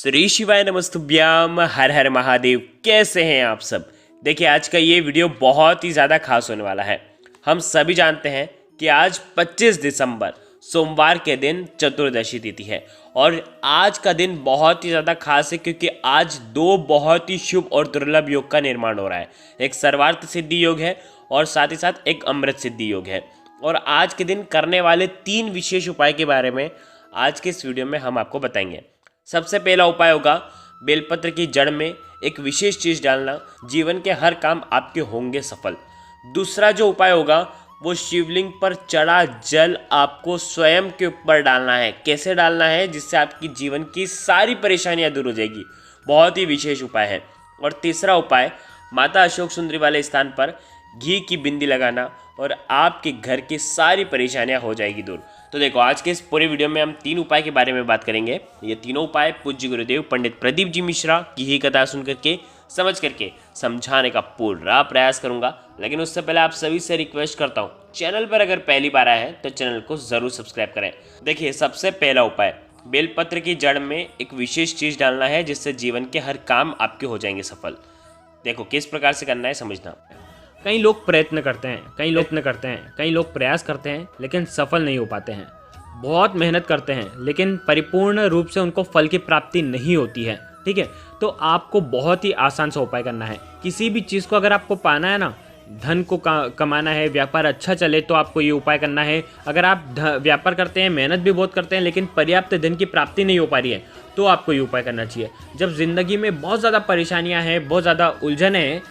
श्री शिवाय नमस्तुभ्याम। हर हर महादेव। कैसे हैं आप सब। देखिए, आज का ये वीडियो बहुत ही ज़्यादा खास होने वाला है। हम सभी जानते हैं कि आज 25 दिसंबर सोमवार के दिन चतुर्दशी तिथि है और आज का दिन बहुत ही ज़्यादा खास है क्योंकि आज दो बहुत ही शुभ और दुर्लभ योग का निर्माण हो रहा है। एक सर्वार्थ सिद्धि योग है और साथ ही साथ एक अमृत सिद्धि योग है। और आज के दिन करने वाले 3 विशेष उपाय के बारे में आज के इस वीडियो में हम आपको बताएंगे। सबसे पहला उपाय होगा बेलपत्र की जड़ में एक विशेष चीज़ डालना। जीवन के हर काम आपके होंगे सफल। दूसरा जो उपाय होगा वो शिवलिंग पर चढ़ा जल आपको स्वयं के ऊपर डालना है। कैसे डालना है जिससे आपकी जीवन की सारी परेशानियां दूर हो जाएगी। बहुत ही विशेष उपाय है। और तीसरा उपाय माता अशोक सुंदरी वाले स्थान पर घी की बिंदी लगाना और आपके घर की सारी परेशानियां हो जाएगी दूर। तो देखो, आज के इस पूरे वीडियो में हम 3 उपाय के बारे में बात करेंगे। ये तीनों उपाय पूज्य गुरुदेव पंडित प्रदीप जी मिश्रा की ही कथा सुन करके समझ करके समझाने का पूरा प्रयास करूंगा। लेकिन उससे पहले आप सभी से रिक्वेस्ट करता हूं, चैनल पर अगर पहली बार आए हैं तो चैनल को जरूर सब्सक्राइब करें। देखिए, सबसे पहला उपाय बेलपत्र की जड़ में एक विशेष चीज डालना है जिससे जीवन के हर काम आपके हो जाएंगे सफल। देखो किस प्रकार से करना है समझना। कई लोग प्रयत्न करते हैं, कई लोग प्रयास करते हैं लेकिन सफल नहीं हो पाते हैं। बहुत मेहनत करते हैं लेकिन परिपूर्ण रूप से उनको फल की प्राप्ति नहीं होती है। ठीक है, तो आपको बहुत ही आसान सा उपाय करना है। किसी भी चीज़ को अगर आपको पाना है ना, धन को कमाना है, व्यापार अच्छा चले, तो आपको ये उपाय करना है। अगर आप व्यापार करते हैं, मेहनत भी बहुत करते हैं लेकिन पर्याप्त धन की प्राप्ति नहीं हो पा रही है, तो आपको ये उपाय करना चाहिए। जब ज़िंदगी में बहुत ज़्यादा परेशानियां हैं, बहुत ज़्यादा उलझने हैं,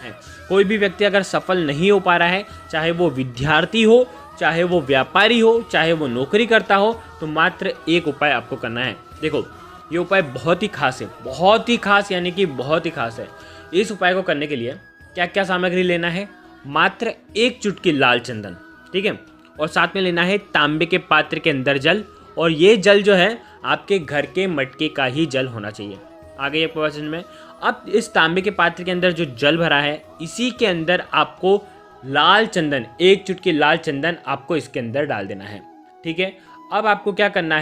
कोई भी व्यक्ति अगर सफल नहीं हो पा रहा है, चाहे वो विद्यार्थी हो, चाहे वो व्यापारी हो, चाहे वो नौकरी करता हो, तो मात्र एक उपाय आपको करना है। देखो, ये उपाय बहुत ही खास है, बहुत ही खास, यानी कि बहुत ही खास है। इस उपाय को करने के लिए क्या क्या सामग्री लेना है? मात्र 1 चुटकी लाल चंदन, ठीक है, और साथ में लेना है तांबे के पात्र के अंदर जल। और ये जल जो है आपके घर के मटके का ही जल होना चाहिए। आ गई आपको बात समझ में। अब इस तांबे के पात्र के अंदर जो जल भरा है, इसी के अंदर आपको लाल चंदन, 1 चुटकी लाल चंदन आपको इसके अंदर डाल देना है। ठीक है, अब आपको क्या करना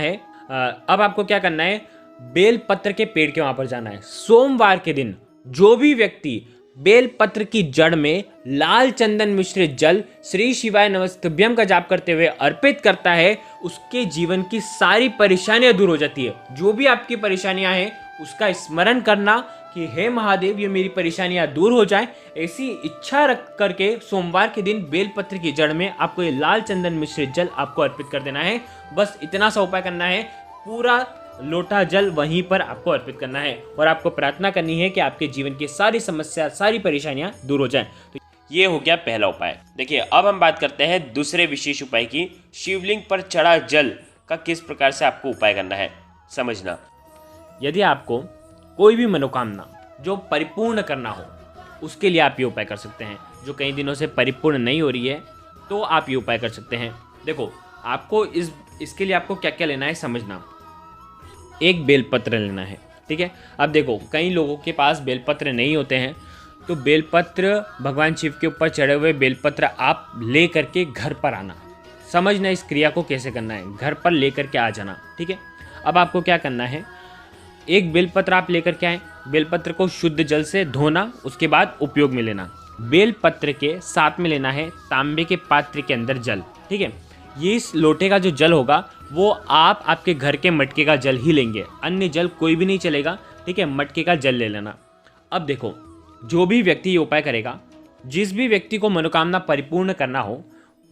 है, बेल पत्र के पेड़ के वहां पर जाना है। सोमवार के दिन जो भी व्यक्ति बेल पत्र की जड़ में लाल चंदन मिश्रित जल श्री शिवाय नमस्तुभ्यम का जाप करते हुए अर्पित करता है, उसके जीवन की सारी परेशानियां दूर हो जाती है। जो भी आपकी परेशानियां हैं उसका स्मरण करना कि हे महादेव, ये मेरी परेशानियां दूर हो जाएं, ऐसी इच्छा रख करके सोमवार के दिन बेलपत्र की जड़ में आपको ये लाल चंदन मिश्रित जल आपको अर्पित कर देना है। बस इतना सा उपाय करना है। पूरा लोटा जल वहीं पर आपको अर्पित करना है और आपको प्रार्थना करनी है कि आपके जीवन की सारी समस्या, सारी परेशानियां दूर हो जाएं। तो ये हो गया पहला उपाय। देखिए, अब हम बात करते हैं दूसरे विशेष उपाय की। शिवलिंग पर चढ़ा जल का किस प्रकार से आपको उपाय करना है समझना। यदि आपको कोई भी मनोकामना जो परिपूर्ण करना हो, उसके लिए आप ये उपाय कर सकते हैं। जो कई दिनों से परिपूर्ण नहीं हो रही है, तो आप ये उपाय कर सकते हैं। देखो, आपको इसके लिए आपको क्या क्या लेना है समझना। एक बेलपत्र लेना है, ठीक है। अब देखो, कई लोगों के पास बेलपत्र नहीं होते हैं, तो बेलपत्र, भगवान शिव के ऊपर चढ़े हुए बेलपत्र आप ले करके घर पर आना। समझना इस क्रिया को कैसे करना है। घर पर ले करके आ जाना, ठीक है। अब आपको क्या करना है, एक बेलपत्र आप लेकर के आए। बेलपत्र को शुद्ध जल से धोना, उसके बाद उपयोग में लेना। बेलपत्र के साथ में लेना है तांबे के पात्र के अंदर जल, ठीक है। ये इस लोटे का जो जल होगा वो आप आपके घर के मटके का जल ही लेंगे, अन्य जल कोई भी नहीं चलेगा, ठीक है। मटके का जल ले लेना। अब देखो, जो भी व्यक्ति ये उपाय करेगा, जिस भी व्यक्ति को मनोकामना परिपूर्ण करना हो,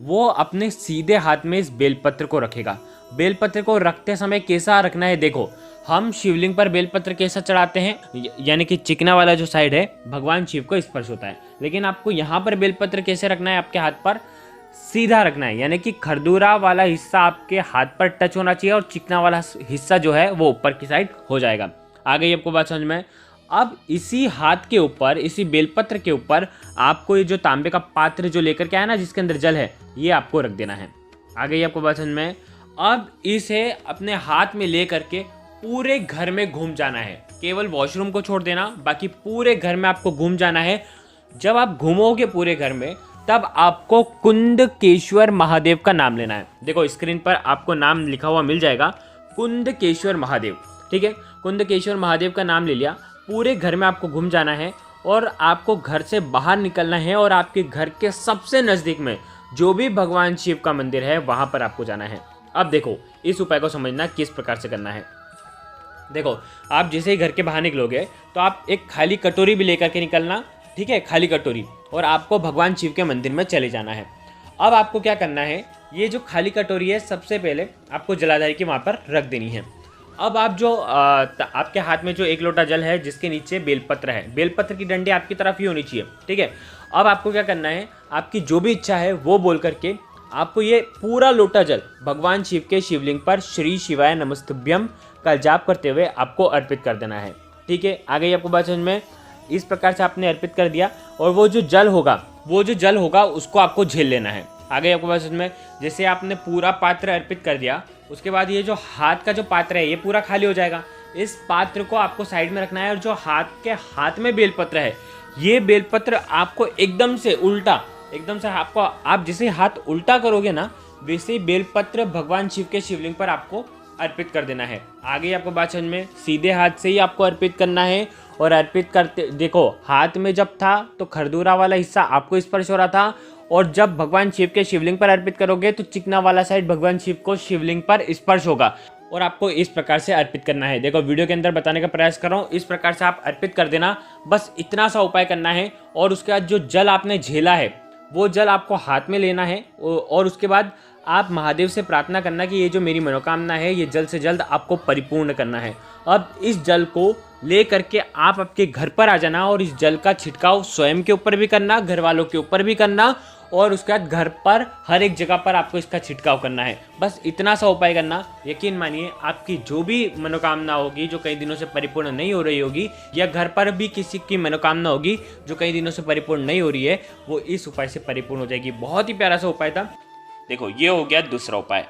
वो अपने सीधे हाथ में इस बेलपत्र को रखेगा। बेलपत्र को रखते समय कैसा रखना है, देखो, हम शिवलिंग पर बेलपत्र कैसा चढ़ाते हैं, यानी कि चिकना वाला जो साइड है भगवान शिव को स्पर्श होता है, लेकिन आपको यहाँ पर बेलपत्र कैसे रखना है, आपके हाथ पर सीधा रखना है, यानी कि खरदूरा वाला हिस्सा आपके हाथ पर टच होना चाहिए और चिकना वाला हिस्सा जो है वो ऊपर की साइड हो जाएगा। आ गई आपको बात समझ में। अब इसी हाथ के ऊपर, इसी बेलपत्र के ऊपर आपको ये जो तांबे का पात्र जो लेकर के आया ना, जिसके अंदर जल है, ये आपको रख देना है। आ गई आपको बात समझ में। अब इसे अपने हाथ में ले करके पूरे घर में घूम जाना है। केवल वॉशरूम को छोड़ देना, बाकी पूरे घर में आपको घूम जाना है। जब आप घूमोगे पूरे घर में, तब आपको कुंदकेश्वर महादेव का नाम लेना है। देखो, स्क्रीन पर आपको नाम लिखा हुआ मिल जाएगा, कुंदकेश्वर महादेव, ठीक है। कुंदकेश्वर महादेव का नाम ले लिया, पूरे घर में आपको घूम जाना है और आपको घर से बाहर निकलना है और आपके घर के सबसे नज़दीक में जो भी भगवान शिव का मंदिर है वहाँ पर आपको जाना है। अब देखो इस उपाय को समझना किस प्रकार से करना है। देखो आप जैसे ही घर के बाहर निकलोगे तो आप एक खाली कटोरी भी लेकर के निकलना, ठीक है, खाली कटोरी, और आपको भगवान शिव के मंदिर में चले जाना है। अब आपको क्या करना है, ये जो खाली कटोरी है सबसे पहले आपको जलाधारी की वहाँ पर रख देनी है। अब आप जो आपके हाथ में जो 1 लोटा जल है जिसके नीचे बेलपत्र है, बेलपत्र की डंडी आपकी तरफ ही होनी चाहिए, ठीक है। अब आपको क्या करना है, आपकी जो भी इच्छा है वो बोल करके आपको ये पूरा लोटा जल भगवान शिव के शिवलिंग पर श्री शिवाय नमस्तुभ्यम का जाप करते हुए आपको अर्पित कर देना है, ठीक है। आ गई आपको बात समझ में। इस प्रकार से आपने अर्पित कर दिया और वो जो जल होगा उसको आपको झेल लेना है। आ गई आपको बात समझ में। जैसे आपने पूरा पात्र अर्पित कर दिया, उसके बाद ये जो हाथ का जो पात्र है ये पूरा खाली हो जाएगा। इस पात्र को आपको साइड में रखना है और जो हाथ में बेलपत्र है, ये बेलपत्र आपको एकदम से आपको, आप जैसे हाथ उल्टा करोगे ना वैसे ही बेलपत्र भगवान शिव के शिवलिंग पर आपको अर्पित कर देना है। आगे आपको बात समझ में, सीधे हाथ से ही आपको अर्पित करना है। और अर्पित करते देखो, हाथ में जब था तो खरदूरा वाला हिस्सा आपको स्पर्श हो रहा था, और जब भगवान शिव के शिवलिंग पर अर्पित करोगे तो चिकना वाला साइड भगवान शिव को शिवलिंग पर स्पर्श होगा। और आपको इस प्रकार से अर्पित करना है। देखो वीडियो के अंदर बताने का प्रयास कर रहा हूँ, इस प्रकार से आप अर्पित कर देना। बस इतना सा उपाय करना है। और उसके बाद जो जल आपने झेला है वो जल आपको हाथ में लेना है और उसके बाद आप महादेव से प्रार्थना करना कि ये जो मेरी मनोकामना है ये जल्द से जल्द आपको परिपूर्ण करना है। अब इस जल को ले करके आप आपके घर पर आ जाना और इस जल का छिड़काव स्वयं के ऊपर भी करना, घर वालों के ऊपर भी करना, और उसके बाद घर पर हर एक जगह पर आपको इसका छिड़काव करना है। बस इतना सा उपाय करना। यकीन मानिए आपकी जो भी मनोकामना होगी जो कई दिनों से परिपूर्ण नहीं हो रही होगी, या घर पर भी किसी की मनोकामना होगी जो कई दिनों से परिपूर्ण नहीं हो रही है, वो इस उपाय से परिपूर्ण हो जाएगी। बहुत ही प्यारा सा उपाय था। देखो ये हो गया दूसरा उपाय।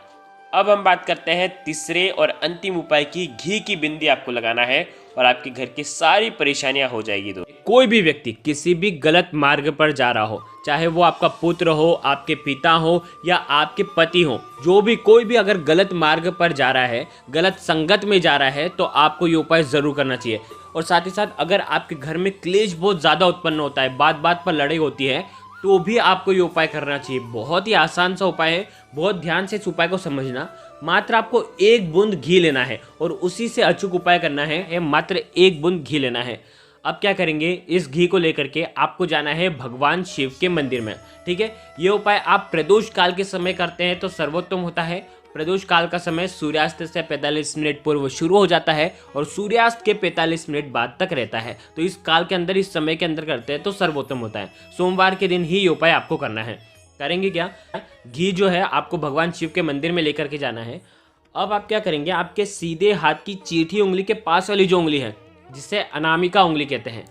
अब हम बात करते हैं तीसरे और अंतिम उपाय की। घी की बिंदी आपको लगाना है और आपके घर की सारी परेशानियां हो जाएगी। तो कोई भी व्यक्ति किसी भी गलत मार्ग पर जा रहा हो, चाहे वो आपका पुत्र हो, आपके पिता हो या आपके पति हो, जो भी कोई भी अगर गलत मार्ग पर जा रहा है, गलत संगत में जा रहा है, तो आपको ये उपाय जरूर करना चाहिए। और साथ ही साथ अगर आपके घर में क्लेश बहुत ज़्यादा उत्पन्न होता है, बात बात पर लड़ाई होती है, तो भी आपको ये उपाय करना चाहिए। बहुत ही आसान सा उपाय है, बहुत ध्यान से इस उपाय को समझना। मात्र आपको 1 बूंद घी लेना है और उसी से अचूक उपाय करना है। मात्र 1 बूंद घी लेना है। अब क्या करेंगे, इस घी को लेकर के आपको जाना है भगवान शिव के मंदिर में, ठीक है। ये उपाय आप प्रदोष काल के समय करते हैं तो सर्वोत्तम होता है। प्रदोष काल का समय सूर्यास्त से 45 मिनट पूर्व शुरू हो जाता है और सूर्यास्त के 45 मिनट बाद तक रहता है। तो इस काल के अंदर, इस समय के अंदर करते हैं तो सर्वोत्तम होता है। सोमवार के दिन ही ये उपाय आपको करना है। करेंगे क्या, घी जो है आपको भगवान शिव के मंदिर में लेकर के जाना है। अब आप क्या करेंगे, आपके सीधे हाथ की चीठी उंगली के पास वाली जो उंगली है, जिसे अनामिका उंगली कहते हैं,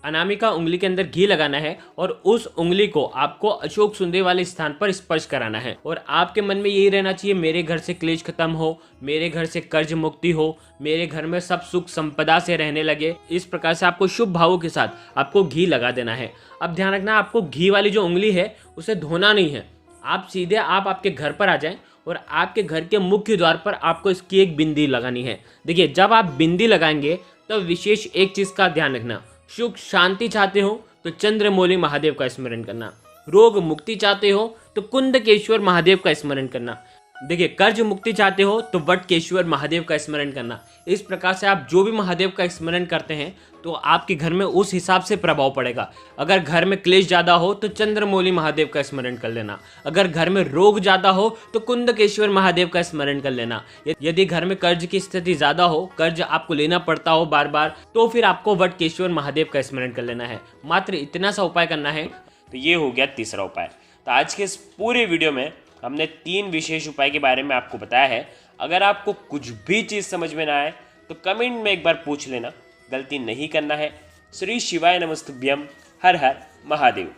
अनामिका उंगली के अंदर घी लगाना है और उस उंगली को आपको अशोक सुंदे वाले स्थान पर स्पर्श कराना है। और आपके मन में यही रहना चाहिए, मेरे घर से क्लेश खत्म हो, मेरे घर से कर्ज मुक्ति हो, मेरे घर में सब सुख संपदा से रहने लगे। इस प्रकार से आपको शुभ भावों के साथ आपको घी लगा देना है। अब ध्यान रखना, आपको घी वाली जो उंगली है उसे धोना नहीं है। आप सीधे आपके घर पर आ जाएं और आपके घर के मुख्य द्वार पर आपको इसकी एक बिंदी लगानी है। देखिए, जब आप बिंदी लगाएंगे तो विशेष एक चीज का ध्यान रखना, सुख शांति चाहते हो तो चंद्रमौली महादेव का स्मरण करना, रोग मुक्ति चाहते हो तो कुंदकेश्वर महादेव का स्मरण करना, देखिए कर्ज मुक्ति चाहते हो तो वटकेश्वर महादेव का स्मरण करना। इस प्रकार से आप जो भी महादेव का स्मरण करते हैं तो आपके घर में उस हिसाब से प्रभाव पड़ेगा। अगर घर में क्लेश ज़्यादा हो तो चंद्रमौली महादेव का स्मरण कर लेना, अगर घर में रोग ज़्यादा हो तो कुंदकेश्वर महादेव का स्मरण कर लेना। यदि घर में कर्ज की स्थिति ज़्यादा हो, कर्ज आपको लेना पड़ता हो बार बार, तो फिर आपको वटकेश्वर महादेव का स्मरण कर लेना है। मात्र इतना सा उपाय करना है। तो ये हो गया तीसरा उपाय। तो आज के इस पूरे वीडियो में हमने 3 विशेष उपाय के बारे में आपको बताया है। अगर आपको कुछ भी चीज़ समझ में ना आए तो कमेंट में एक बार पूछ लेना, गलती नहीं करना है। श्री शिवाय नमस्तुभ्यम। हर हर महादेव।